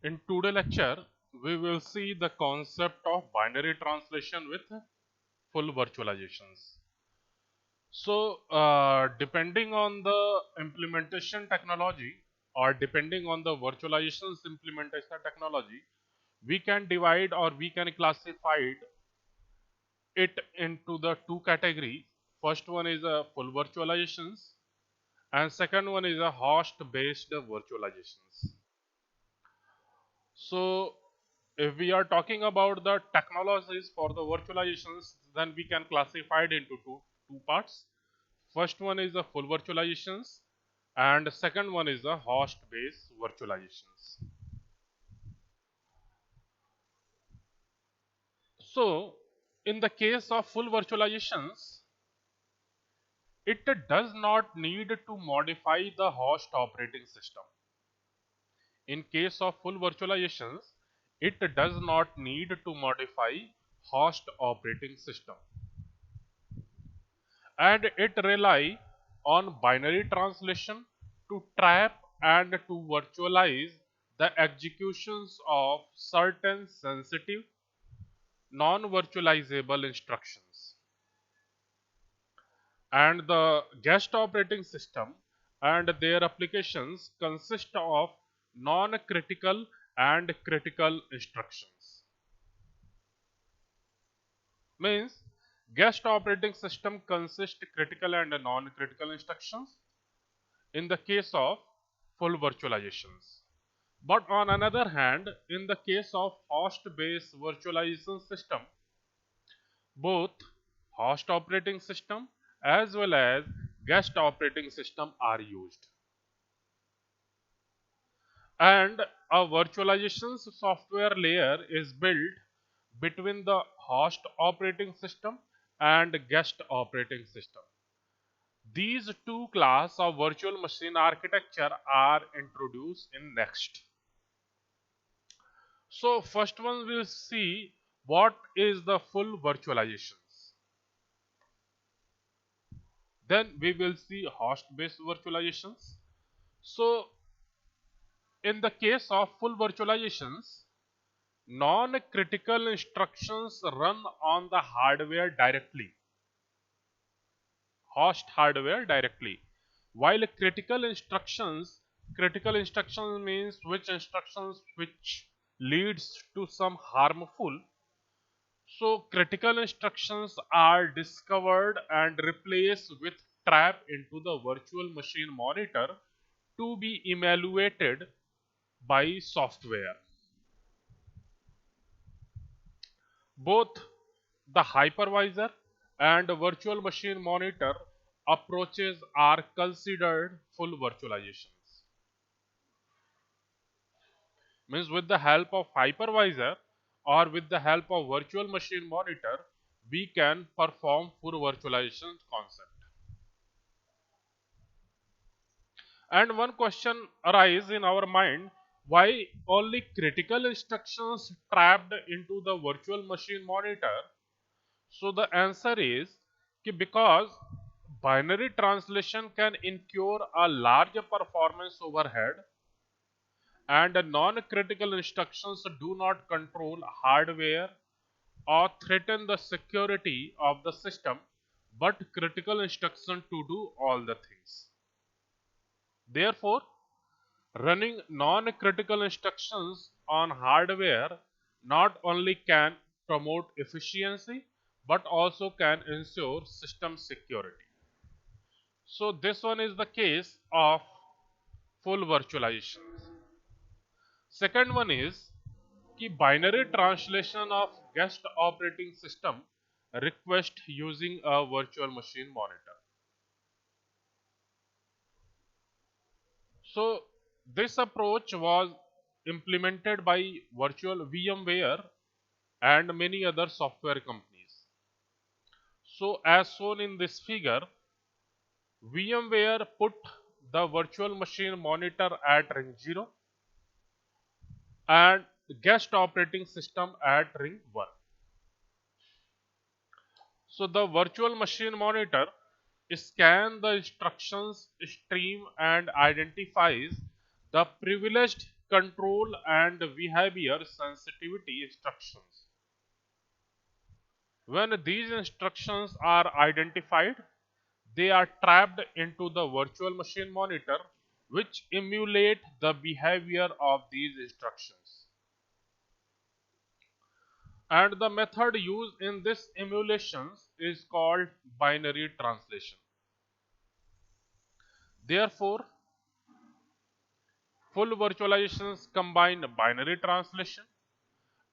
In today's lecture, we will see the concept of binary translation with full virtualizations. So, depending on the implementation technology or depending on the virtualizations implementation technology, we can divide or we can classify it into the two categories. First one is a full virtualizations and second one is a host based virtualizations. So, if we are talking about the technologies for the virtualizations, then we can classify it into two parts. First one is the full virtualizations, and second one is the host-based virtualizations. So, in the case of full virtualizations, it does not need to modify the host operating system. In case of full virtualizations, it does not need to modify host operating system, and it rely on binary translation to trap and to virtualize the executions of certain sensitive non-virtualizable instructions. And the guest operating system and their applications consist of non-critical and critical instructions. Means guest operating system consists critical and non-critical instructions in the case of full virtualizations. But on another hand, in the case of host-based virtualization system, both host operating system as well as guest operating system are used. And a virtualization software layer is built between the host operating system and guest operating system. These two classes of virtual machine architecture are introduced in next. So first one will see what is the full virtualizations. Then we will see host based virtualizations. So in the case of full virtualizations, non-critical instructions run on the hardware directly, host hardware directly, while critical instructions means which instructions which leads to some harmful. So critical instructions are discovered and replaced with trap into the virtual machine monitor to be evaluated by software. Both the hypervisor and virtual machine monitor approaches are considered full virtualizations. Means with the help of hypervisor or with the help of virtual machine monitor, we can perform full virtualization concept. And one question arises in our mind, why only critical instructions trapped into the virtual machine monitor? So the answer is because binary translation can incur a large performance overhead and non-critical instructions do not control hardware or threaten the security of the system, but critical instructions to do all the things. Therefore, running non-critical instructions on hardware not only can promote efficiency but also can ensure system security. So this one is the case of full virtualization. Second one is कि binary translation of guest operating system request using a virtual machine monitor. So this approach was implemented by virtual VMware and many other software companies. So as shown in this figure, VMware put the virtual machine monitor at ring 0 and guest operating system at ring 1. So the virtual machine monitor scans the instructions stream and identifies the privileged control and behavior sensitivity instructions. When these instructions are identified, they are trapped into the virtual machine monitor, which emulate the behavior of these instructions. And the method used in this emulations is called binary translation. Therefore, full virtualizations combine binary translation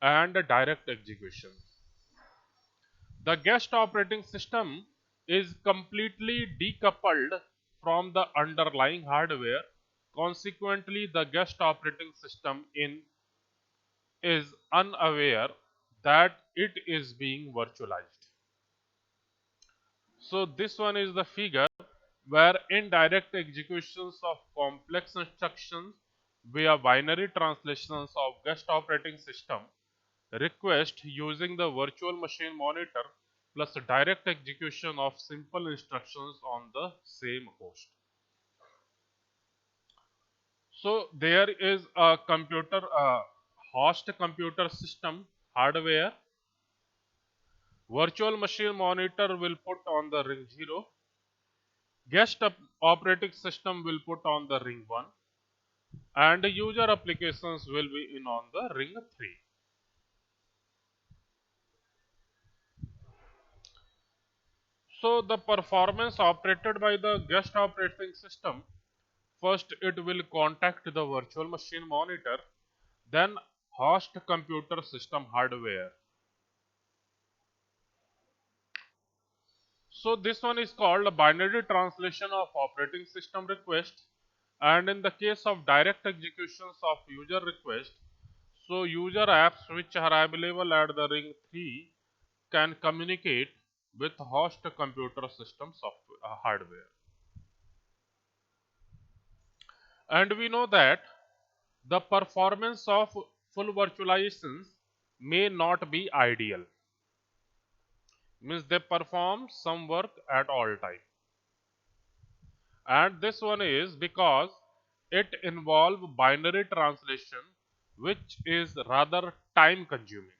and direct execution. The guest operating system is completely decoupled from the underlying hardware. Consequently, the guest operating system is unaware that it is being virtualized. So this one is the figure where indirect executions of complex instructions via binary translations of guest operating system request using the virtual machine monitor plus direct execution of simple instructions on the same host. So there is a host computer system hardware. Virtual machine monitor will put on the ring 0. Operating system will put on the ring 1. And user applications will be in on the ring 3. So the performance operated by the guest operating system, first it will contact the virtual machine monitor, then host computer system hardware. So this one is called a binary translation of operating system request, and in the case of direct executions of user request, so user apps which are available at the ring 3 can communicate with host computer system software hardware. And we know that the performance of full virtualizations may not be ideal. Means they perform some work at all time. And this one is because it involves binary translation, which is rather time consuming.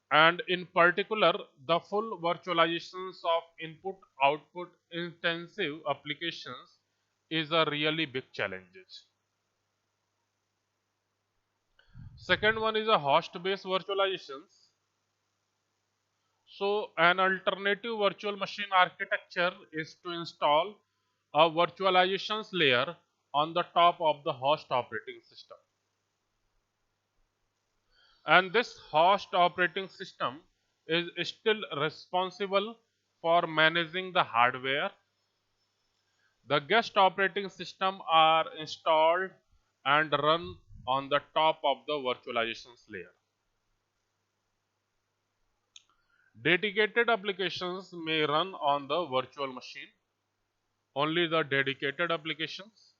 And in particular, the full virtualizations of input output intensive applications is a really big challenge. Second one is a host based virtualizations. So an alternative virtual machine architecture is to install a virtualizations layer on the top of the host operating system. And this host operating system is still responsible for managing the hardware. The guest operating system are installed and run on the top of the virtualizations layer. Dedicated applications may run on the virtual machine, only the dedicated applications,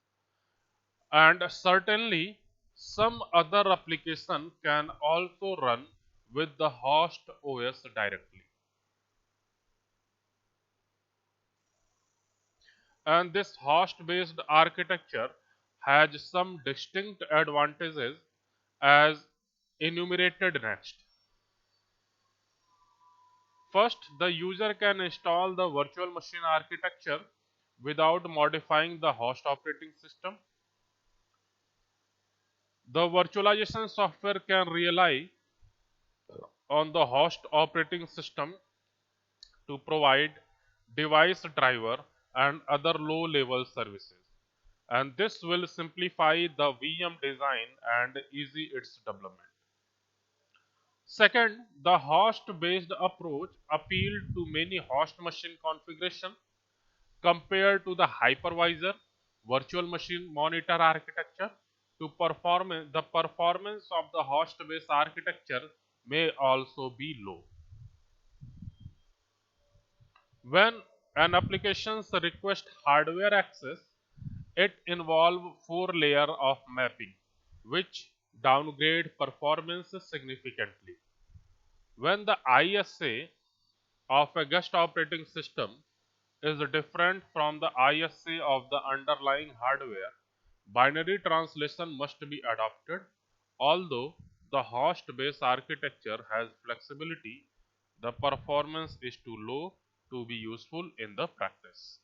and certainly some other application can also run with the host OS directly. And this host based architecture has some distinct advantages as enumerated next. First, the user can install the virtual machine architecture without modifying the host operating system. The virtualization software can rely on the host operating system to provide device driver and other low level services, and this will simplify the VM design and easy its development. Second, the host based approach appealed to many host machine configuration compared to the hypervisor virtual machine monitor architecture. To perform the performance of the host based architecture may also be low. When an application requests hardware access, it involves four layers of mapping, which downgrade performance significantly. When the ISA of a guest operating system is different from the ISA of the underlying hardware, Binary translation must be adopted. Although the host-based architecture has flexibility, the performance is too low to be useful in the practice.